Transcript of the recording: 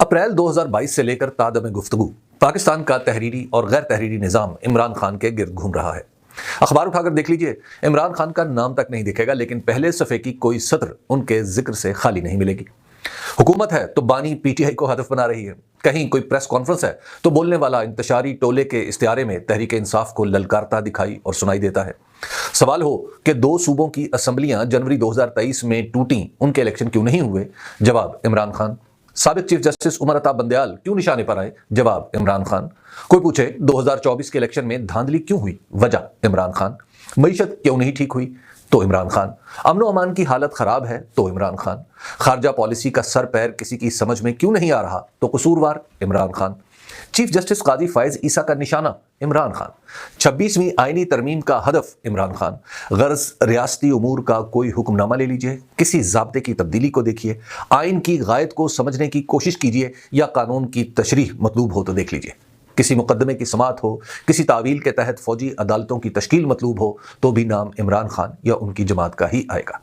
April 2022 سے لے کر تادم گفتگو پاکستان کا تحریری اور غیر تحریری نظام عمران خان کے گرد گھوم رہا ہے۔ اخبار اٹھا کر دیکھ لیجئے، عمران خان کا نام تک نہیں دکھے گا، لیکن پہلے صفحے کی کوئی سطر ان کے ذکر سے خالی نہیں ملے گی۔ حکومت ہے تو بانی پی ٹی آئی کو ہدف بنا رہی ہے، کہیں کوئی پریس کانفرنس ہے تو بولنے والا انتشاری ٹولے کے استعارے میں تحریک انصاف کو للکارتا دکھائی اور سنائی دیتا ہے۔ سوال ہو کہ 2 صوبوں کی اسمبلیاں جنوری 2023 میں ٹوٹیں، ان کے الیکشن کیوں نہیں ہوئے؟ جواب عمران خان۔ سابق چیف جسٹس عمر عطا بندیال کیوں نشانے پر آئے؟ جواب عمران خان۔ کوئی پوچھے 2024 کے الیکشن میں دھاندلی کیوں ہوئی؟ وجہ عمران خان۔ معیشت کیوں نہیں ٹھیک ہوئی؟ تو عمران خان۔ امن و امان کی حالت خراب ہے تو عمران خان۔ خارجہ پالیسی کا سر پیر کسی کی سمجھ میں کیوں نہیں آ رہا تو قصوروار عمران خان۔ چیف جسٹس قاضی فائز عیسیٰ کا نشانہ عمران خان۔ 26ویں آئینی ترمیم کا ہدف عمران خان۔ غرض ریاستی امور کا کوئی حکم نامہ لے لیجئے، کسی ضابطے کی تبدیلی کو دیکھیے، آئین کی غائط کو سمجھنے کی کوشش کیجئے، یا قانون کی تشریح مطلوب ہو تو دیکھ لیجئے۔ کسی مقدمے کی سماعت ہو، کسی تعویل کے تحت فوجی عدالتوں کی تشکیل مطلوب ہو تو بھی نام عمران خان یا ان کی جماعت کا ہی آئے گا۔